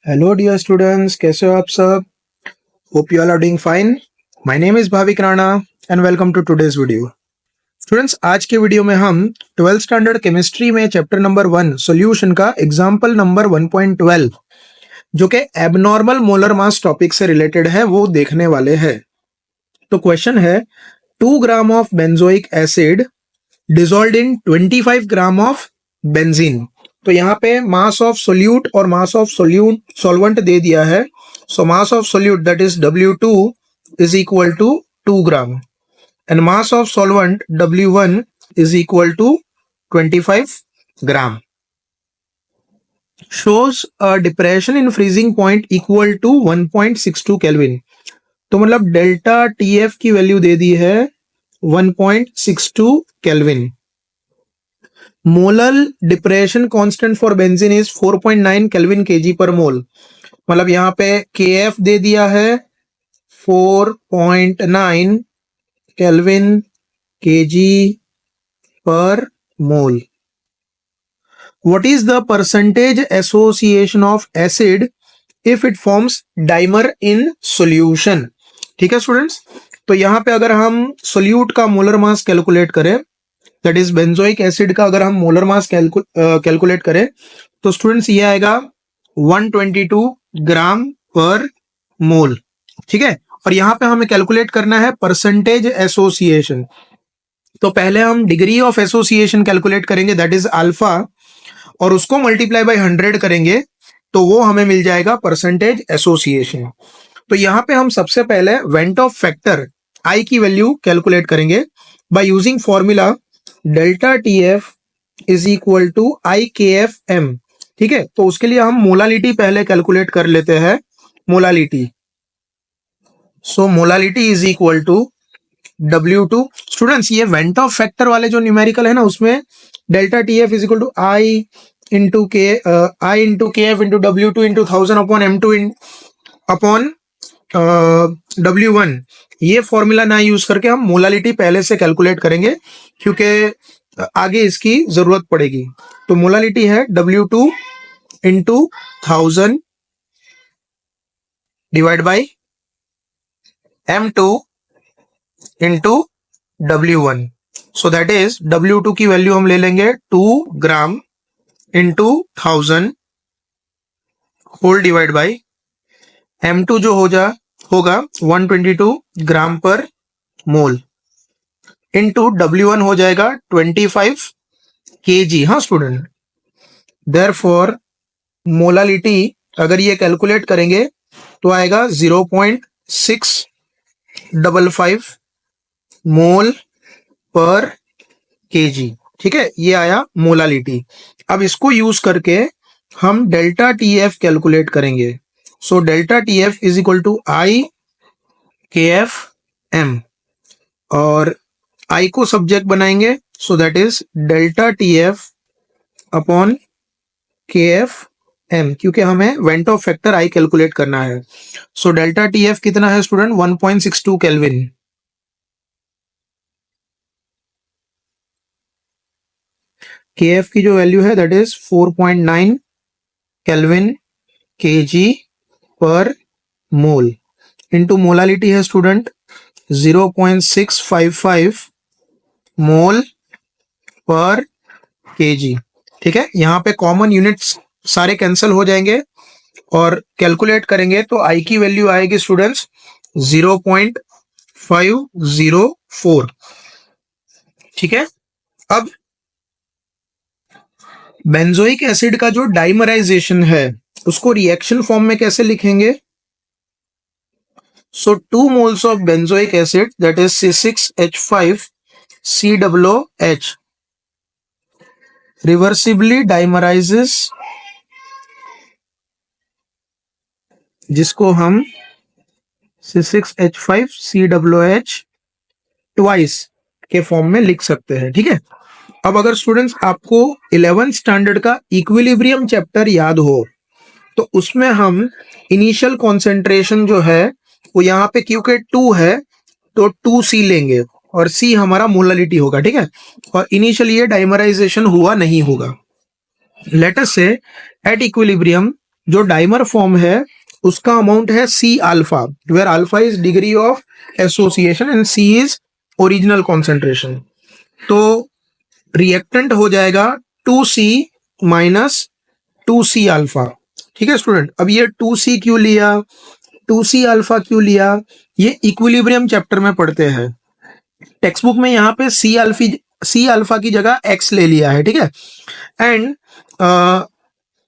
Hello dear students, कैसे हो आप सब? Hope you all are doing fine. My name is Bhavik Rana and welcome to today's video. Students, आज के वीडियो में हम 12th स्टैंडर्ड केमिस्ट्री में चैप्टर नंबर 1 सॉल्यूशन का एग्जांपल नंबर 1.12 जो कि एबनॉर्मल मोलर मास टॉपिक से रिलेटेड है वो देखने वाले हैं। तो क्वेश्चन है 2 gram of benzoic acid dissolved in 25 gram of benzene. तो यहाँ पे मास ऑफ सोल्यूट और मास ऑफ सोल्यूट सॉल्वेंट दे दिया है। So mass of solute that is W2 is equal to 2 gram and mass of solvent W1 is equal to 25 gram. Shows a depression in freezing point equal to 1.62 kelvin. तो मतलब delta TF की value दे दी है 1.62 kelvin. Molar depression constant for benzene is 4.9 kelvin KG per mole. मतलब यहाँ पे KF दे दिया है 4.9 kelvin KG per mole. What is the percentage association of acid if it forms dimer in solution. ठीक है स्टूडेंट्स, तो यहाँ पे अगर हम सोल्यूट का मोलर मास कैलकुलेट करें, दैट इज बेंजोइक एसिड का अगर हम मोलर मास कैलकुलेट करें तो स्टूडेंट्स ये आएगा 122 ग्राम पर मोल। ठीक है, और यहाँ पे हमें कैलकुलेट करना है परसेंटेज एसोसिएशन। तो पहले हम डिग्री ऑफ एसोसिएशन कैलकुलेट करेंगे, दैट इज अल्फा, और उसको मल्टीप्लाई बाय 100 करेंगे तो वो हमें मिल जाएगा परसेंटेज एसोसिएशन। तो यहाँ पे हम सबसे पहले वेंट ऑफ फैक्टर आई की वैल्यू कैलकुलेट करेंगे by using formula delta TF is equal to IKFM। ठीक है, तो उसके लिए हम मोलालिटी पहले कैलकुलेट कर लेते हैं। Molality, so molality is equal to W2। Students, ये वेंट ऑफ फैक्टर वाले जो न्यूमेरिकल है ना, उसमें delta TF is equal to I into KF into W2 into 1000 upon M2 upon W1, ये फॉर्मूला ना यूज करके हम मोलालिटी पहले से कैलकुलेट करेंगे क्योंकि आगे इसकी जरूरत पड़ेगी। तो मोलालिटी है W2 into 1000 divide by M2 into W1। So that is W2 की वैल्यू हम ले लेंगे 2 gram into 1000 whole divide by M2 जो होगा 122 ग्राम पर मोल इंटू W1 हो जाएगा 25 kg। हाँ स्टूडेंट, देयरफॉर मोलालिटी अगर ये कैलकुलेट करेंगे तो आएगा 0.655 मोल पर kg। ठीक है, ये आया मोलालिटी। अब इसको यूज करके हम डेल्टा TF कैलकुलेट करेंगे। So delta TF is equal to IKFM और I को सब्जेक्ट बनाएंगे, so that is delta TF upon KFM, क्योंकि हमें van't Hoff factor I calculate करना है। सो डेल्टा TF कितना है स्टूडेंट? 1.62 केल्विन। KF की जो वैल्यू है दैट इज 4.9 केल्विन kg पर मोल इंटू मोलालिटी है स्टूडेंट 0.655 मोल पर kg। ठीक है, यहाँ पे कॉमन यूनिट्स सारे कैंसिल हो जाएंगे और कैलकुलेट करेंगे तो I की वैल्यू आएगी स्टूडेंट्स 0.504। ठीक है, अब बेंजोइक एसिड का जो डाइमराइजेशन है उसको रिएक्शन फॉर्म में कैसे लिखेंगे? सो 2 moles of benzoic acid that is C6H5COOH reversibly dimerizes, जिसको हम C6H5COOH ट्वाइस के फॉर्म में लिख सकते हैं। ठीक है, अब अगर स्टूडेंट्स आपको 11th स्टैंडर्ड का इक्विलिब्रियम चैप्टर याद हो तो उसमें हम इनिशियल कॉन्सेंट्रेशन जो है वो यहाँ पे क्योंकि 2 है तो 2C लेंगे और C हमारा मोलालिटी होगा। ठीक है, और इनिशियली ये डाइमराइजेशन हुआ नहीं होगा। Let us say at equilibrium जो डाइमर फॉर्म है उसका अमाउंट है C alpha, where alpha is degree of association and C is original concentration. तो रिएक्टेंट हो जाएगा 2C माइनस 2C अल्फा। ठीक है स्टूडेंट, अब ये 2C क्यों लिया, 2C अल्फा क्यों लिया, ये इक्विलिब्रियम चैप्टर में पढ़ते हैं। टेक्स्ट बुक में यहाँ पे सी अल्फा की जगह x ले लिया है, ठीक है। एंड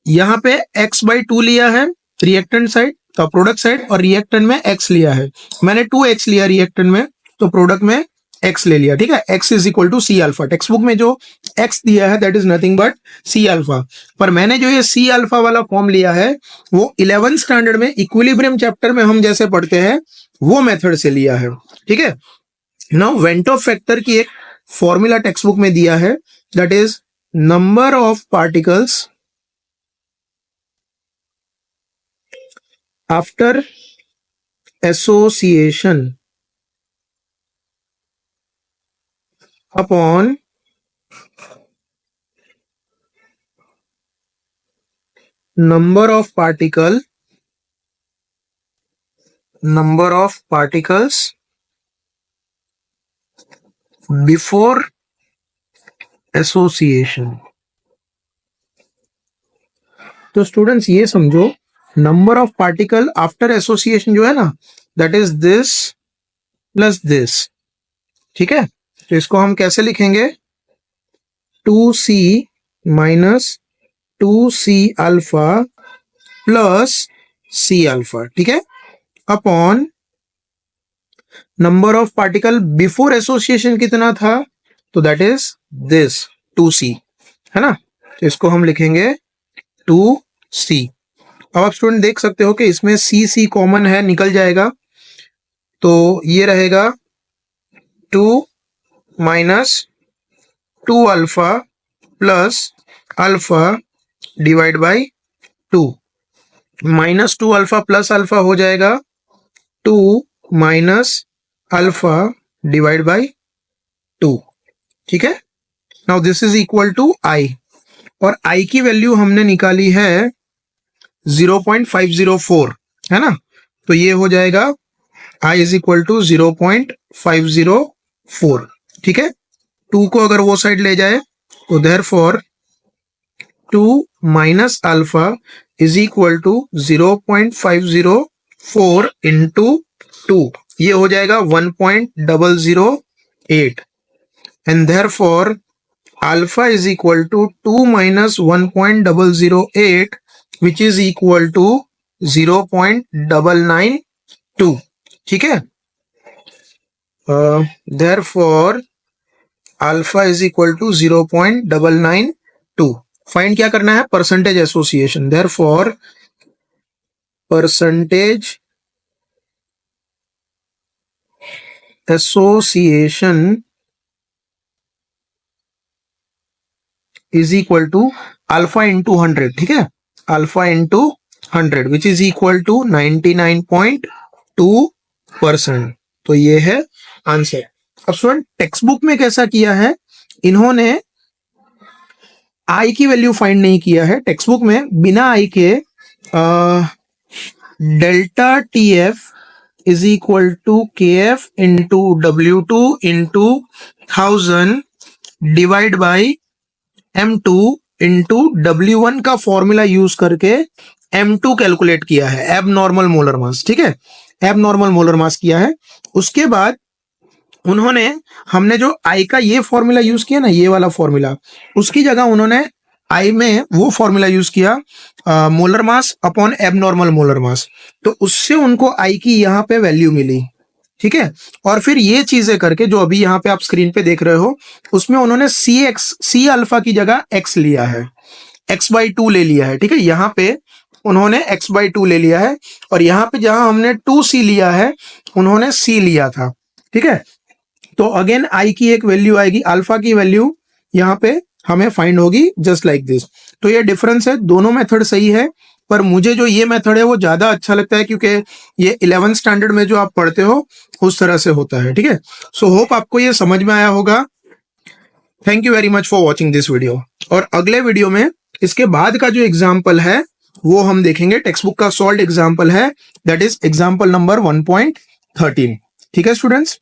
यहाँ पे x/2 लिया है रिएक्टेंट साइड, तो प्रोडक्ट साइड, और रिएक्टेंट में x लिया है। मैंने 2x लिया रिएक्टेंट में, तो प्रोडक्ट में x ले लिया, ठीक है। x is equal to C alpha. Textbook में जो x दिया है that is nothing but C alpha, पर मैंने जो ये सी अल्फा वाला फॉर्म लिया है वो 11th स्टैंडर्ड में इक्विलिब्रियम चैप्टर में हम जैसे पढ़ते हैं वो मेथड से लिया है, ठीक है। नाउ वेंटो फैक्टर की एक फॉर्मूला टेक्स्ट बुक में दिया है, that is number of particles after association upon number of particles before association। तो स्टूडेंट्स ये समझो, number of particle after association जो है ना, that is this plus this, ठीक है। तो इसको हम कैसे लिखेंगे, 2C minus 2C alpha plus C alpha, ठीक है, upon number of particle before association कितना था, तो दैट इज दिस 2C, है ना। तो इसको हम लिखेंगे 2C। अब आप स्टूडेंट देख सकते हो कि इसमें C कॉमन है, निकल जाएगा, तो ये रहेगा 2 minus 2 alpha plus alpha divide by 2, minus 2 alpha plus alpha हो जाएगा 2 माइनस अल्फा डिवाइड बाई 2, ठीक है। Now this is equal to I, और I की वैल्यू हमने निकाली है 0.504, है ना। तो ये हो जाएगा I इज इक्वल टू 0.504, ठीक है। 2 को अगर वो साइड ले जाए तो therefore 2 minus alpha is equal to 0.504 into 2, ये हो जाएगा 1.008, and therefore alpha is equal to 2 minus 1.008 which is equal to 0.992, ठीक है। Therefore alpha is equal to 0.992। Find क्या करना है, percentage association. Therefore percentage association is equal to alpha into 100, ठीक है, alpha into 100 which is equal to 99.2%। तो ये है आंसर। अब स्टूडेंट टेक्स्ट बुक में कैसा किया है, इन्होंने आई की वैल्यू फाइंड नहीं किया है। टेक्स्ट बुक में बिना आई के delta TF is equal to KF into W2 into 1000 divide by M2 into W1 का फॉर्मूला यूज करके M2 कैलकुलेट किया है, एब नॉर्मल मोलर मास, ठीक है, एब नॉर्मल मोलर मास किया है। उसके बाद उन्होंने, हमने जो आई का ये फॉर्मूला यूज किया ना, ये वाला फॉर्मूला, उसकी जगह उन्होंने आई में वो फॉर्मूला यूज किया molar mass upon abnormal molar मास, तो उससे उनको आई की यहाँ पे वैल्यू मिली, ठीक है। और फिर ये चीजें करके जो अभी यहाँ पे आप स्क्रीन पे देख रहे हो, उसमें उन्होंने सी अल्फा की जगह x लिया है, x/2 ले लिया है, ठीक है। यहाँ पे उन्होंने x/2 ले लिया है, और यहाँ पे जहां हमने 2C लिया है उन्होंने C लिया था, ठीक है। तो अगेन आई की एक वैल्यू आएगी, अल्फा की वैल्यू यहाँ पे हमें फाइंड होगी जस्ट लाइक दिस। तो ये डिफरेंस है, दोनों मेथड सही है, पर मुझे जो ये मेथड है वो ज्यादा अच्छा लगता है, क्योंकि ये 11th स्टैंडर्ड में जो आप पढ़ते हो उस तरह से होता है, ठीक है। सो होप आपको ये समझ में आया होगा। Thank you very much for watching this video. और अगले वीडियो में इसके बाद का जो एग्जाम्पल है वो हम देखेंगे। टेक्स्ट बुक का सॉल्ट एग्जाम्पल है, दैट इज एग्जाम्पल नंबर 1.13। ठीक है स्टूडेंट्स।